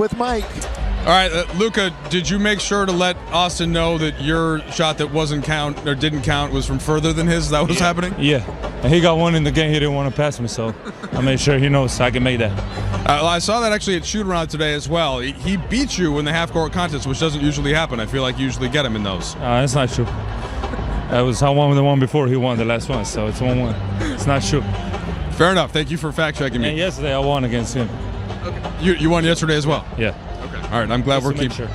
with Mike. All right, Luka, did you make sure to let Austin know that your shot that didn't count was from further than his? That was happening? Yeah, and he got one in the game. He didn't want to pass me, so I made sure he knows I can make that. Well, I saw that actually at shoot-around today as well. He beat you in the half-court contest, which doesn't usually happen. I feel like you usually get him in those. That's not true. I won the one before he won the last one, so it's 1-1. It's not true. Fair enough. Thank you for fact-checking me. And yesterday I won against him. Okay. You won yesterday as well? Yeah. Okay. All right, I'm glad we're keeping sure.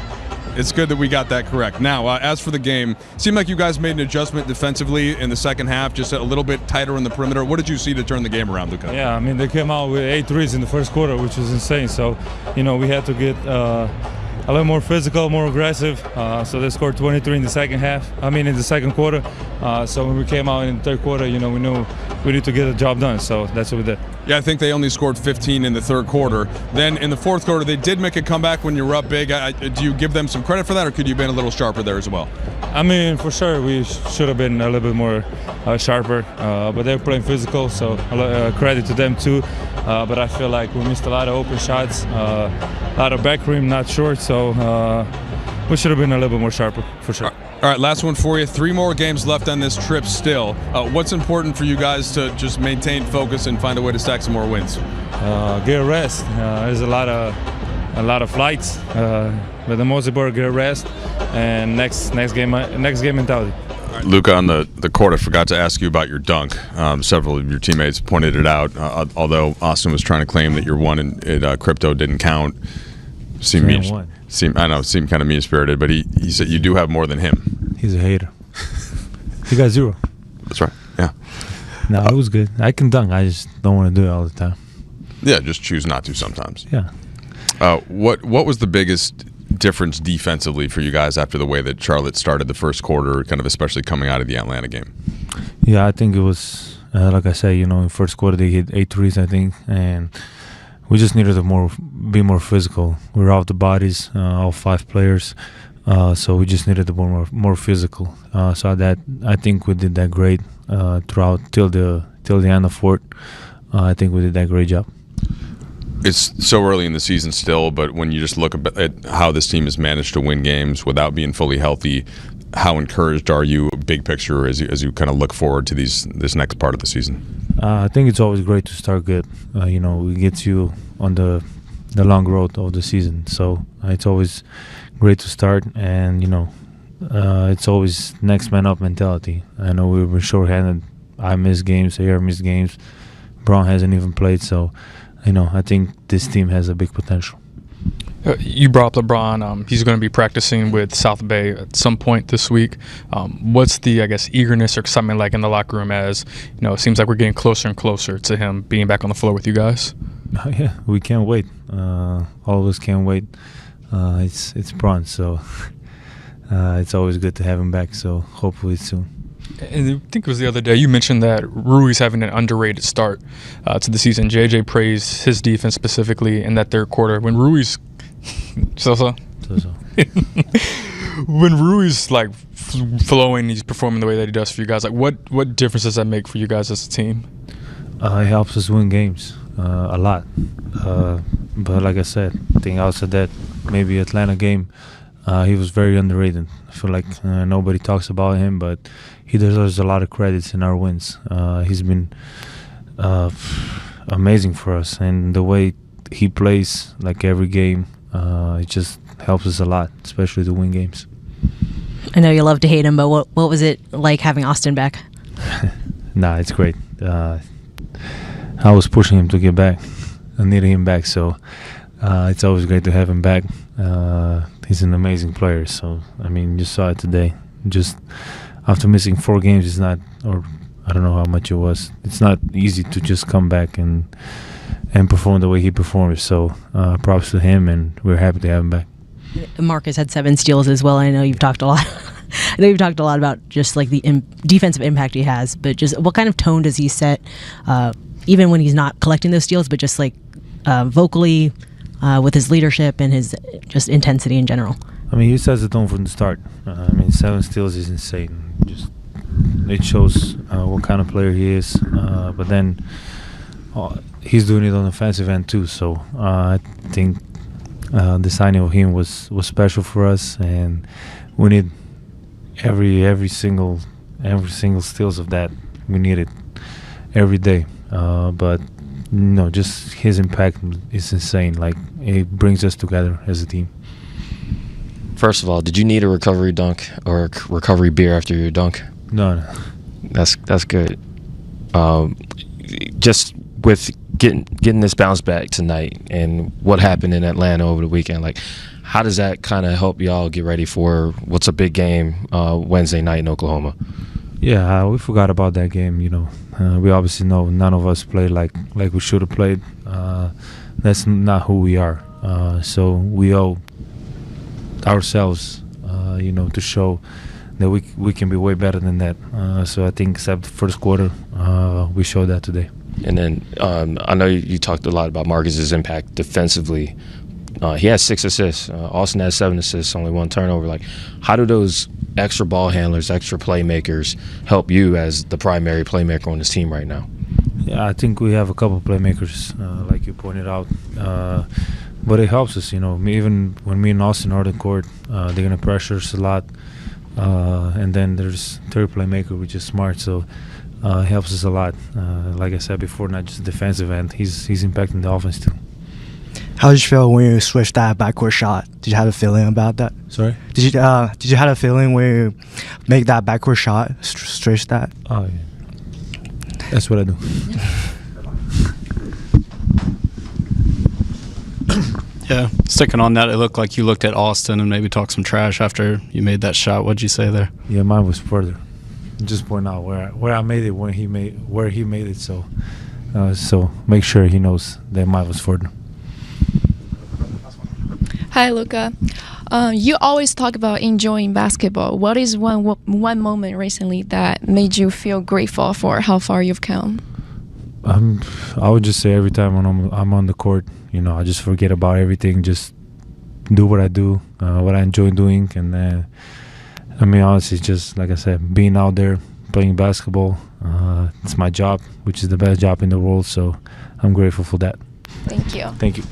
It's good that we got that correct. Now, as for the game, it seemed like you guys made an adjustment defensively in the second half, just a little bit tighter in the perimeter. What did you see to turn the game around, Luka? Yeah, I mean, they came out with 8 threes in the first quarter, which was insane. So, we had to get a little more physical, more aggressive. So they scored 23 in the second quarter. So when we came out in the third quarter, we knew we need to get the job done. So that's what we did. Yeah, I think they only scored 15 in the third quarter. Then in the fourth quarter, they did make a comeback when you were up big. Do you give them some credit for that, or could you have been a little sharper there as well? I mean, for sure, we should have been a little bit more sharper. But they were playing physical, so credit to them too. But I feel like we missed a lot of open shots, a lot of back rim, not short. So we should have been a little bit more sharper, for sure. All right, last one for you. 3 more games left on this trip still. What's important for you guys to just maintain focus and find a way to stack some more wins? Get a rest. There's a lot of flights, but the most important, get a rest, and next game mentality. Right. Luka, on the court, I forgot to ask you about your dunk. Several of your teammates pointed it out, although Austin was trying to claim that your one in crypto didn't count. Seemed kind of mean-spirited, but he said you do have more than him. He's a hater. He got 0. That's right. Yeah. No, it was good. I can dunk. I just don't want to do it all the time. Yeah, just choose not to sometimes. Yeah. What was the biggest difference defensively for you guys after the way that Charlotte started the first quarter, kind of especially coming out of the Atlanta game? Yeah, I think it was like I said. In first quarter they hit 8 threes, I think, and we just needed to be more physical. We were off the bodies, all 5 players, so we just needed to be more physical. So that I think we did that great throughout till the end of fourth. I think we did that great job. It's so early in the season still, but when you just look at how this team has managed to win games without being fully healthy, how encouraged are you, big picture, as you kind of look forward to this next part of the season? I think it's always great to start good. It gets you on the long road of the season. So it's always great to start, and it's always next man up mentality. I know we've been shorthanded. I missed games. Air missed games. Braun hasn't even played. So I think this team has a big potential. You brought up LeBron. He's going to be practicing with South Bay at some point this week. What's the, eagerness or excitement like in the locker room as, it seems like we're getting closer and closer to him being back on the floor with you guys? Yeah, we can't wait. All of us can't wait. It's Braun, so it's always good to have him back, so hopefully soon. And I think it was the other day you mentioned that Rui's having an underrated start to the season. JJ praised his defense specifically in that third quarter. When Rui's when Rui's flowing, he's performing the way that he does for you guys. What difference does that make for you guys as a team? It helps us win games a lot. But like I said, I think outside that maybe Atlanta game, he was very underrated. I feel like nobody talks about him, but he deserves a lot of credits in our wins. He's been amazing for us, and the way he plays every game, it just helps us a lot, especially to win games. I know you love to hate him, but what was it like having Austin back? Nah, it's great. I was pushing him to get back. I needed him back, so it's always great to have him back. He's an amazing player, so you saw it today. Just after missing 4 games, it's not, or I don't know how much it was. It's not easy to just come back and perform the way he performs. So props to him, and we're happy to have him back. Marcus had 7 steals as well. I know you've talked a lot. About just the defensive impact he has, but just what kind of tone does he set, even when he's not collecting those steals, but just vocally, with his leadership and his just intensity in general. He sets the tone from the start. 7 steals is insane. It shows what kind of player he is. But then he's doing it on the offensive end too. So I think The signing of him was special for us, and we need every single steals of that. We need it every day. But no, just his impact is insane. Like, it brings us together as a team. First of all, did you need a recovery dunk or a recovery beer after your dunk? No. That's good. Just with getting this bounce back tonight and what happened in Atlanta over the weekend, like, how does that kind of help y'all get ready for what's a big game Wednesday night in Oklahoma? Yeah, we forgot about that game. We obviously know none of us played like we should have played. That's not who we are. So we owe ourselves, to show that we can be way better than that. So I think, except the first quarter, we showed that today. And then I know you talked a lot about Marcus's impact defensively. He has 6 assists. Austin has 7 assists, only 1 turnover. Like, how do those extra ball handlers, extra playmakers help you as the primary playmaker on this team right now? Yeah, I think we have a couple playmakers, like you pointed out. But it helps us, even when me and Austin are on the court, they're going to pressure us a lot. And then there's third playmaker, which is Smart, so it helps us a lot. Like I said before, not just defensive end, he's impacting the offense too. How did you feel when you switched that backcourt shot? Did you have a feeling about that? Sorry? Did you have a feeling when you make that backcourt shot, stretch that? Oh, yeah. That's what I do. Yeah, sticking on that, it looked like you looked at Austin and maybe talked some trash after you made that shot. What'd you say there? Yeah, mine was further. Just point out where I made it where he made it. So make sure he knows that mine was further. Hi, Luka. You always talk about enjoying basketball. What is one moment recently that made you feel grateful for how far you've come? I would just say every time when I'm on the court, I just forget about everything, just do what I do, what I enjoy doing. And honestly, just like I said, being out there, playing basketball, it's my job, which is the best job in the world. So I'm grateful for that. Thank you. Thank you.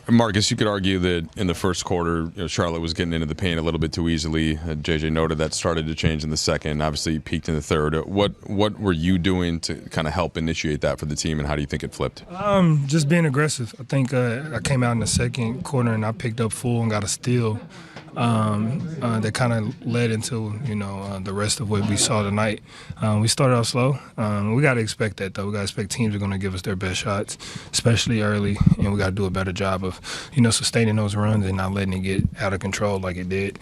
Marcus, you could argue that in the first quarter, Charlotte was getting into the paint a little bit too easily. JJ noted that started to change in the second. Obviously, you peaked in the third. What were you doing to kind of help initiate that for the team, and how do you think it flipped? Just being aggressive. I think I came out in the second quarter and I picked up full and got a steal. That kind of led into the rest of what we saw tonight. We started off slow. We got to expect that, though. We got to expect teams are going to give us their best shots, especially early, and we got to do a better job of sustaining those runs and not letting it get out of control like it did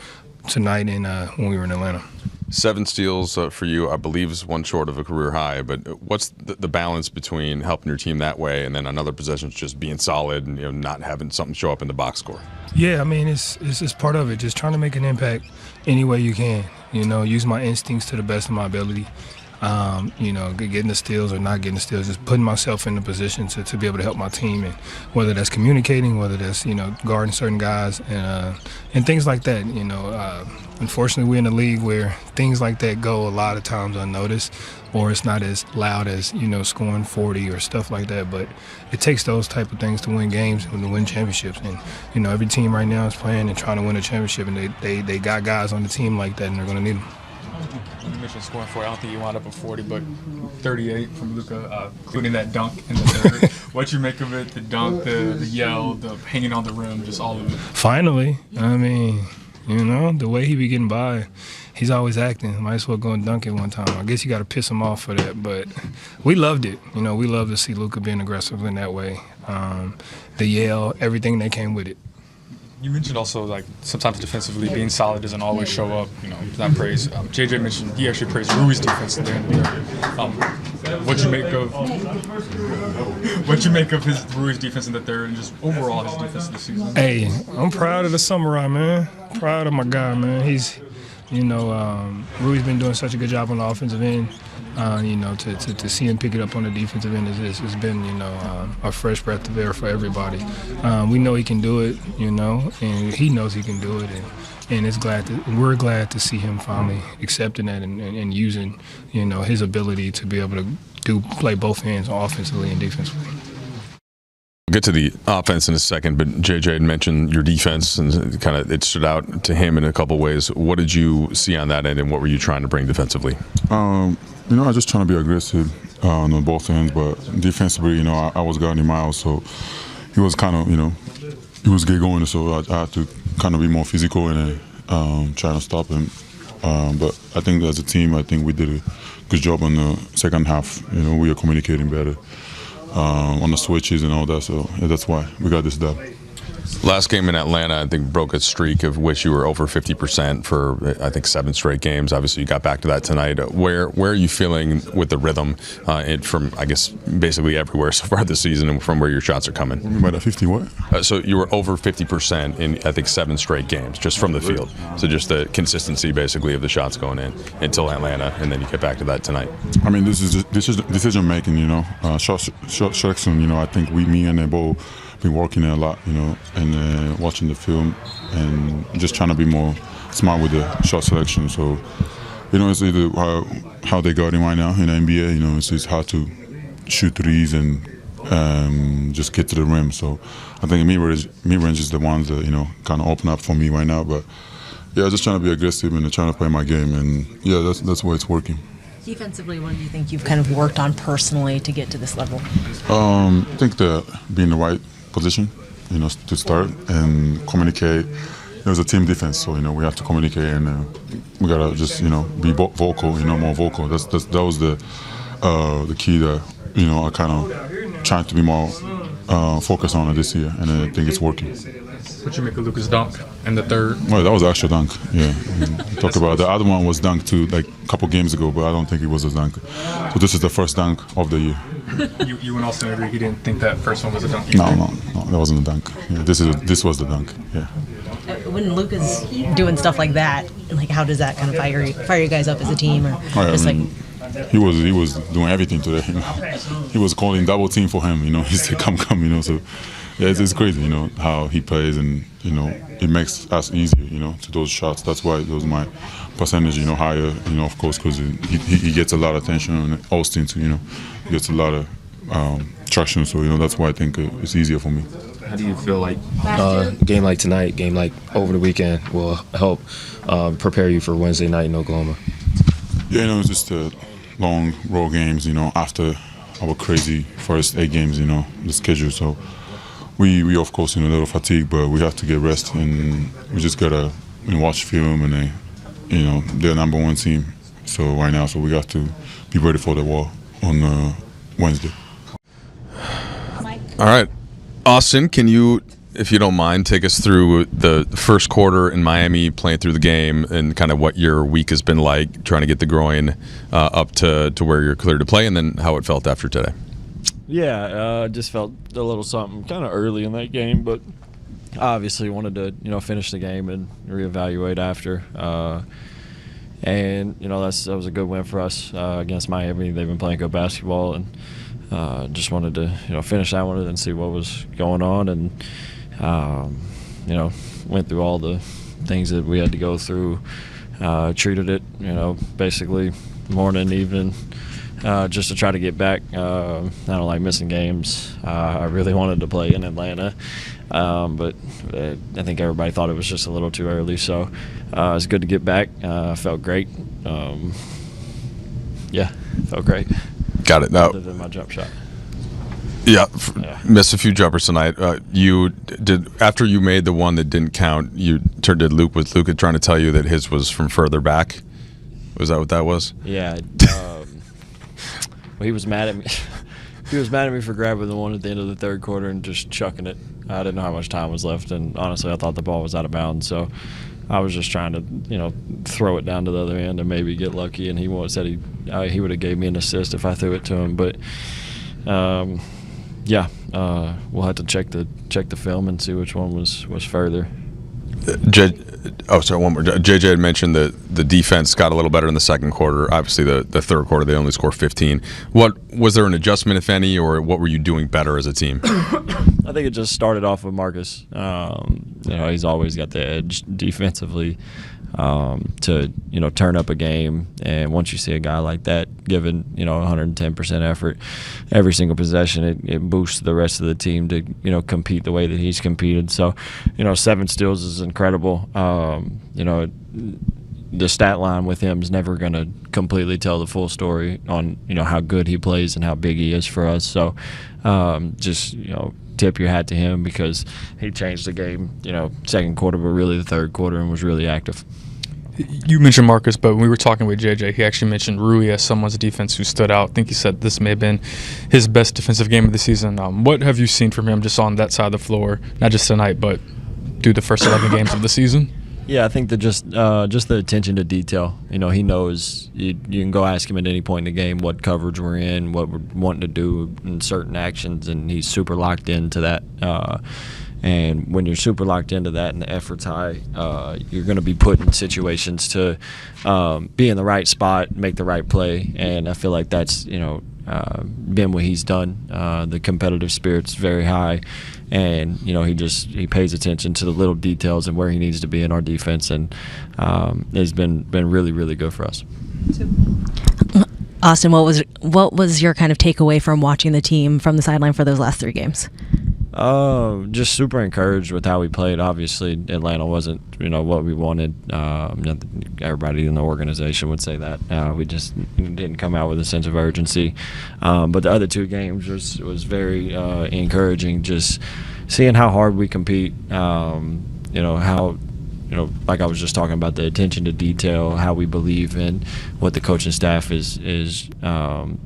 tonight and when we were in Atlanta. 7 steals for you, I believe, is one short of a career high. But what's the balance between helping your team that way and then on other possessions just being solid and not having something show up in the box score? Yeah, it's just part of it. Just trying to make an impact any way you can. Use my instincts to the best of my ability. Getting the steals or not getting the steals, just putting myself in the position to be able to help my team, and whether that's communicating, whether that's guarding certain guys and things like that. Unfortunately, we're in a league where things like that go a lot of times unnoticed, or it's not as loud as scoring 40 or stuff like that. But it takes those type of things to win games and to win championships. And every team right now is playing and trying to win a championship, and they got guys on the team like that, and they're going to need them. You mentioned scoring 40. I don't think you wound up with 40, but 38 from Luka, including that dunk in the third. What you make of it? The dunk, the yell, the hanging on the rim, just all of it. Finally, the way he be getting by, he's always acting. Might as well go and dunk it one time. I guess you got to piss him off for that, but we loved it. We love to see Luka being aggressive in that way. The yell, everything that came with it. You mentioned also, like, sometimes defensively being solid doesn't always show up, that praise. JJ mentioned he actually praised Rui's defense at the end of the year. What you make of his Rui's defense in the third and just overall his defense this season? Hey, I'm proud of the samurai, man. Proud of my guy, man. He's, Rui's been doing such a good job on the offensive end. To see him pick it up on the defensive end has been, a fresh breath of air for everybody. We know he can do it, and he knows he can do it, and we're glad to see him finally accepting that and using, his ability to be able to play both ends offensively and defensively. We'll get to the offense in a second, but JJ had mentioned your defense, and kind of it stood out to him in a couple ways. What did you see on that end, and what were you trying to bring defensively? I was just trying to be aggressive on both ends, but defensively, I was guarding Miles, so he was kind of, he was get going, so I had to kind of be more physical and trying to stop him. But I think as a team, I think we did a good job on the second half. We are communicating better on the switches and all that, so that's why we got this dub. Last game in Atlanta, I think, broke a streak of which you were over 50% for, I think, 7 straight games. Obviously, you got back to that tonight. Where are you feeling with the rhythm from, I guess, basically everywhere so far this season and from where your shots are coming? What do you mean by that, 50 what? So you were over 50% in, I think, 7 straight games just from the field. So just the consistency, basically, of the shots going in until Atlanta, and then you get back to that tonight. I mean, this is decision making, shot selection, I think me and Bo been working a lot, and watching the film and just trying to be more smart with the shot selection. So, it's either how they got him right now in the NBA. It's hard to shoot threes and just get to the rim. So, I think mid-range is the ones that kind of open up for me right now. But yeah, just trying to be aggressive and trying to play my game, and yeah, that's why it's working. Defensively, what do you think you've kind of worked on personally to get to this level? I think being the right position, to start and communicate. It was a team defense, so we have to communicate, and we gotta just be vocal, more vocal. That was the key that I kind of trying to be more focused on it this year, and I think it's working. What you make of Luka's dunk in the third? Well, that was an actual dunk. Yeah, talk about the other one was dunked too, like a couple games ago, but I don't think it was a dunk. So this is the first dunk of the year. You and Austin agree. He didn't think that first one was a dunk. No, that wasn't a dunk. Yeah, this was the dunk. Yeah. When Luka's doing stuff like that, how does that kind of fire you guys up as a team, or he was doing everything today. He was calling double team for him. He said come. So yeah, it's crazy. How he plays, and it makes us easier. To those shots. That's why those my percentage higher. Of course, because he gets a lot of attention, and Austin too. He gets a lot of traction. So that's why I think it's easier for me. How do you feel like game like tonight, game like over the weekend will help prepare you for Wednesday night in Oklahoma? Yeah, it's just long road games, after our crazy first 8 games, the schedule. So we of course, a little fatigue, but we have to get rest, and we just gotta watch film, and they're number 1 team. So right now, so we got to be ready for the wall on Wednesday. All right. Austin, can you, if you don't mind, take us through the first quarter in Miami, playing through the game, and kind of what your week has been like, trying to get the groin up to where you're clear to play, and then how it felt after today? Yeah, just felt a little something kind of early in that game, but obviously wanted to finish the game and reevaluate after. And that was a good win for us against Miami. They've been playing good basketball, and just wanted to finish that one and see what was going on, and went through all the things that we had to go through. Treated it basically morning, evening, just to try to get back. I don't like missing games. I really wanted to play in Atlanta, but I think everybody thought it was just a little too early, so it's good to get back. Felt great. Felt great. Got it. Now, other than my jump shot. Yeah, missed a few jumpers tonight. You did, after you made the one that didn't count, you turned to Luke. Was Luka trying to tell you that his was from further back? Was that what that was? Yeah. Well, he was mad at me. He was mad at me for grabbing the one at the end of the third quarter and just chucking it. I didn't know how much time was left, and honestly, I thought the ball was out of bounds. So I was just trying to, throw it down to the other end and maybe get lucky. And he said he would have gave me an assist if I threw it to him. But we'll have to check the film and see which one was further. One more. JJ had mentioned that the defense got a little better in the second quarter. Obviously, the third quarter they only scored 15. What was there an adjustment, if any, or what were you doing better as a team? I think it just started off with Marcus. He's always got the edge defensively. to turn up a game. And once you see a guy like that giving 110% effort every single possession, it boosts the rest of the team to compete the way that he's competed. So 7 steals is incredible. The stat line with him is never going to completely tell the full story on how good he plays and how big he is for us. So just tip your hat to him, because he changed the game second quarter, but really the third quarter, and was really active. You mentioned Marcus, but when we were talking with JJ, he actually mentioned Rui as someone's defense who stood out. I think he said this may have been his best defensive game of the season. What have you seen from him just on that side of the floor, not just tonight, but through the first 11 games of the season? Yeah, I think that just the attention to detail. He knows you can go ask him at any point in the game what coverage we're in, what we're wanting to do in certain actions, and he's super locked into that. And when you're super locked into that and the effort's high, you're going to be put in situations to be in the right spot, make the right play. And I feel like that's been what he's done. The competitive spirit's very high, and he pays attention to the little details and where he needs to be in our defense, and it's been really, really good for us. Austin, what was your kind of takeaway from watching the team from the sideline for those last 3 games? Just super encouraged with how we played. Obviously, Atlanta wasn't, what we wanted. Everybody in the organization would say that. We just didn't come out with a sense of urgency. But the other 2 games was very encouraging. Just seeing how hard we compete. How like I was just talking about, the attention to detail, how we believe in what the coaching staff is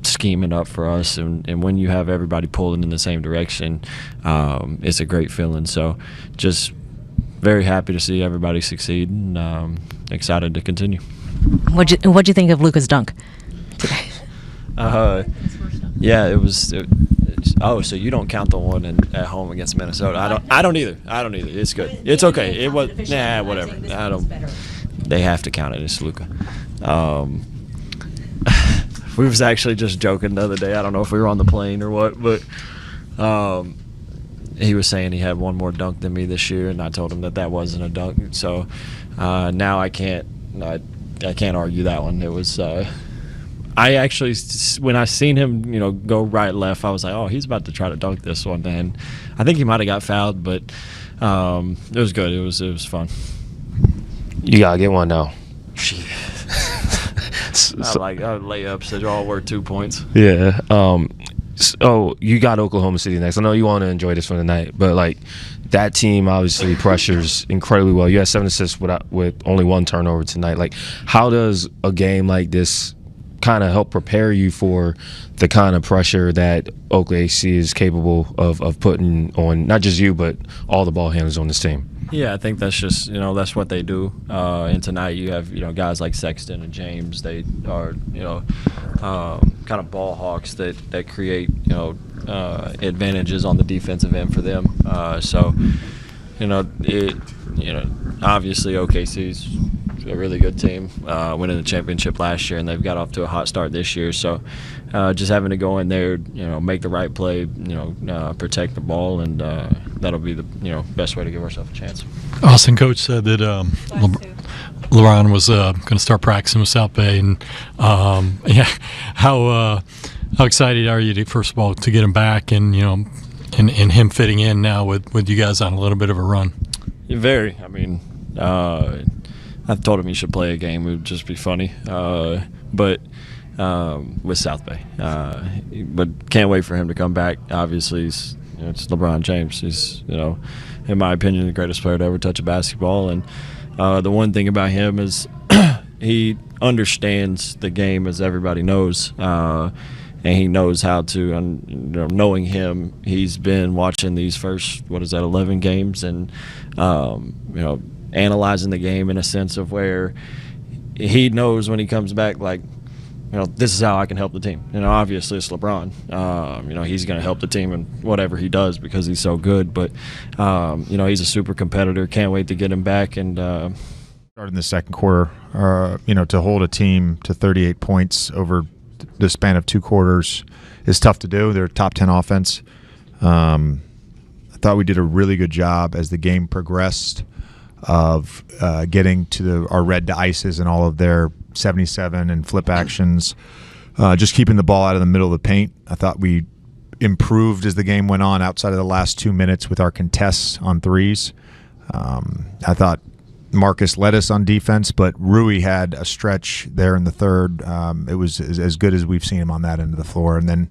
scheming up for us, and when you have everybody pulling in the same direction, it's a great feeling. So just very happy to see everybody succeed, and excited to continue. What'd you think of Luka's dunk today? Yeah, it was. So you don't count the one at home against Minnesota? I don't either. It's good. It's okay. It was whatever. I don't. They have to count it. It's Luka. We was actually just joking the other day. I don't know if we were on the plane or what, but he was saying he had one more dunk than me this year, and I told him that wasn't a dunk. So now I can't argue that one. It was. I actually, when I seen him, go right, left, I was like, oh, he's about to try to dunk this one. And I think he might have got fouled, but it was good. It was fun. You gotta get one now. I like layups that all worth 2 points. Yeah. So you got Oklahoma City next. I know you want to enjoy this one tonight, but that team obviously pressures incredibly well. You had 7 assists with only 1 turnover tonight. How does a game like this kind of help prepare you for the kind of pressure that OKC is capable of putting on not just you, but all the ball handlers on this team? Yeah, I think that's just that's what they do. And tonight you have guys like Sexton and James. They are kind of ball hawks that create advantages on the defensive end for them. So obviously OKC's a really good team, winning the championship last year, and they've got off to a hot start this year. So just having to go in there, make the right play, protect the ball, and that'll be the best way to give ourselves a chance. Austin, coach said that LeBron was going to start practicing with South Bay, and how excited are you first of all to get him back, and and him fitting in now with you guys on a little bit of a run? Very. I mean, I've told him he should play a game. It would just be funny. But with South Bay. But can't wait for him to come back. Obviously, it's LeBron James. He's, in my opinion, the greatest player to ever touch a basketball. And the one thing about him is he understands the game, as everybody knows. And he knows how to, and knowing him, he's been watching these first, 11 games, and analyzing the game in a sense of where he knows when he comes back, this is how I can help the team. Obviously it's LeBron. He's going to help the team in whatever he does because he's so good. But he's a super competitor. Can't wait to get him back. And starting the second quarter, to hold a team to 38 points over the span of 2 quarters is tough to do. They're top 10 offense. I thought we did a really good job as the game progressed of getting to our red to ices and all of their 77 and flip actions, just keeping the ball out of the middle of the paint. I thought we improved as the game went on outside of the last 2 minutes with our contests on threes. I thought Marcus led us on defense, but Rui had a stretch there in the third. It was as good as we've seen him on that end of the floor. And then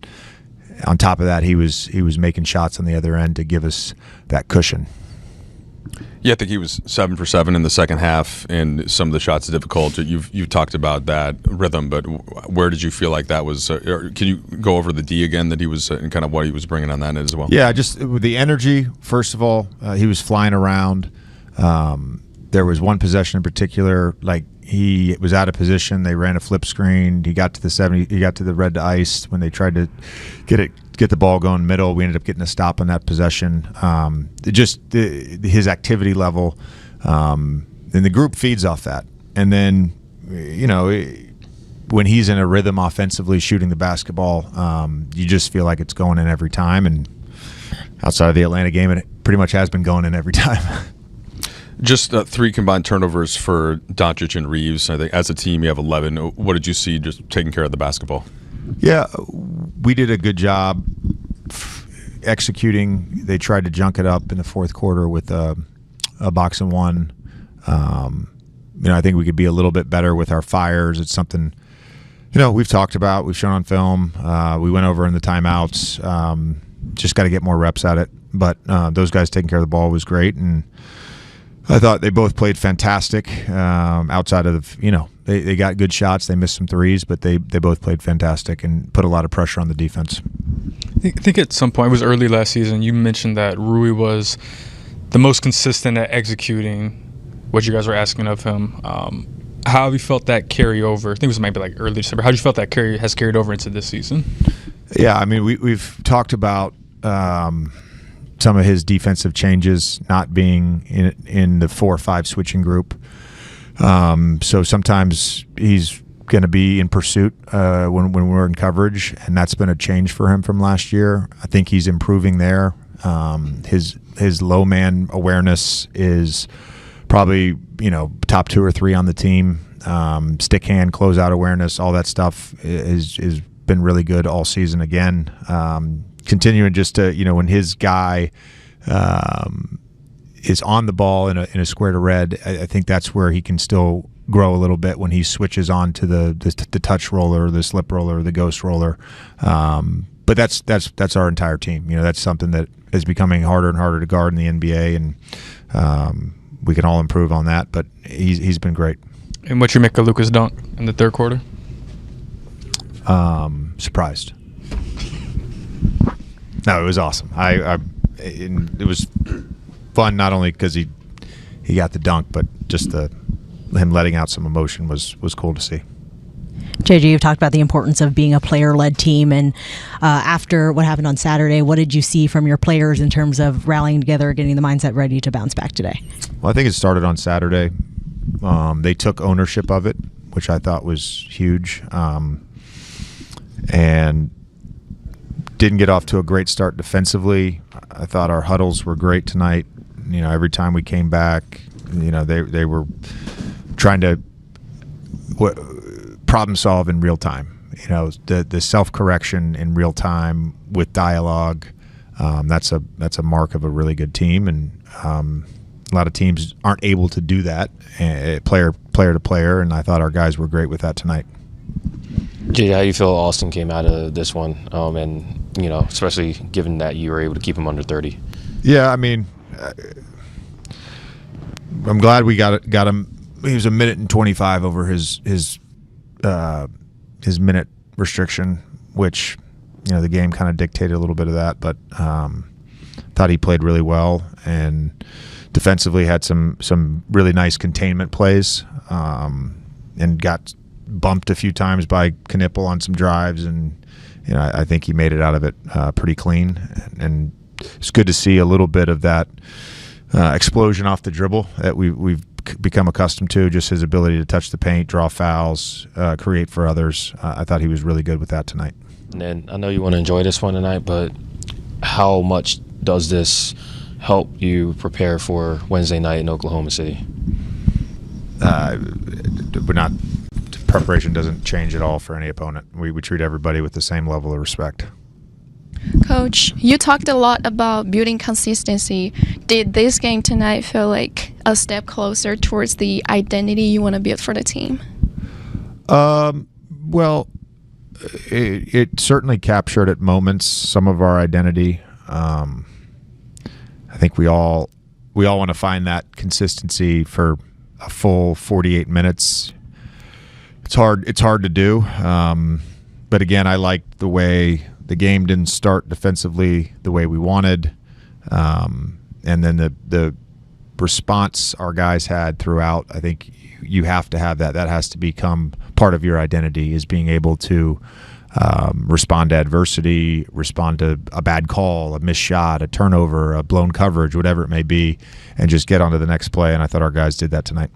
on top of that, he was making shots on the other end to give us that cushion. Yeah, I think he was 7 for 7 in the second half, and some of the shots are difficult. You've talked about that rhythm, but where did you feel like that was? Can you go over the D again that he was and kind of what he was bringing on that end as well? Yeah, just with the energy. First of all, he was flying around. There was one possession in particular, like he was out of position. They ran a flip screen. He got to the 70. He got to the red to ice when they tried to get the ball going middle. We ended up getting a stop on that possession. His activity level, and the group feeds off that. And then, when he's in a rhythm offensively shooting the basketball, you just feel like it's going in every time. And outside of the Atlanta game, it pretty much has been going in every time. Just 3 combined turnovers for Doncic and Reaves. I think as a team you have 11. What did you see just taking care of the basketball? Yeah, we did a good job executing. They tried to junk it up in the fourth quarter with a box and one. I think we could be a little bit better with our fires. It's something we've talked about. We've shown on film. We went over in the timeouts. Just got to get more reps at it. But those guys taking care of the ball was great, and I thought they both played fantastic. Outside of they got good shots. They missed some threes, but they both played fantastic and put a lot of pressure on the defense. I think at some point, it was early last season, you mentioned that Rui was the most consistent at executing what you guys were asking of him. How have you felt that carry over? I think it was maybe like early December. How have you felt that has carried over into this season? Yeah, I mean, we've talked about some of his defensive changes not being in the 4 or 5 switching group. So sometimes he's going to be in pursuit when we're in coverage, and that's been a change for him from last year. I think he's improving there. His low man awareness is probably top 2 or 3 on the team. Stick hand, closeout awareness, all that stuff is been really good all season again. Continuing just to when his guy is on the ball in a square to red, I think that's where he can still grow a little bit when he switches on to the touch roller, the slip roller, the ghost roller. But that's our entire team. That's something that is becoming harder and harder to guard in the NBA, and we can all improve on that. But he's been great. And what you make of Luka's dunk in the third quarter? Surprised. No, it was awesome. It was fun not only because he got the dunk, but just him letting out some emotion was cool to see. JJ, you've talked about the importance of being a player-led team, and after what happened on Saturday, what did you see from your players in terms of rallying together, getting the mindset ready to bounce back today? Well, I think it started on Saturday. They took ownership of it, which I thought was huge, and didn't get off to a great start defensively. I thought our huddles were great tonight. Every time we came back, they were trying to problem solve in real time. The self-correction in real time with dialogue. That's a mark of a really good team, and a lot of teams aren't able to do that, player to player. And I thought our guys were great with that tonight. JJ, how you feel Austin came out of this one, and especially given that you were able to keep him under 30? Yeah, I mean, I'm glad we got him. He was 1:25 over his minute restriction, which the game kind of dictated a little bit of that. But thought he played really well, and defensively had some really nice containment plays, and got bumped a few times by Knipple on some drives, and I think he made it out of it pretty clean, and it's good to see a little bit of that explosion off the dribble that we've become accustomed to, just his ability to touch the paint, draw fouls, create for others. I thought he was really good with that tonight. And then I know you want to enjoy this one tonight, but how much does this help you prepare for Wednesday night in Oklahoma City? Preparation doesn't change at all for any opponent. We treat everybody with the same level of respect. Coach, you talked a lot about building consistency. Did this game tonight feel like a step closer towards the identity you want to build for the team? Well, it certainly captured at moments some of our identity. I think we all want to find that consistency for a full 48 minutes. It's hard to do. But again, I liked the way the game didn't start defensively the way we wanted. And then the response our guys had throughout, I think you have to have that. That has to become part of your identity, is being able to respond to adversity, respond to a bad call, a missed shot, a turnover, a blown coverage, whatever it may be, and just get on to the next play. And I thought our guys did that tonight.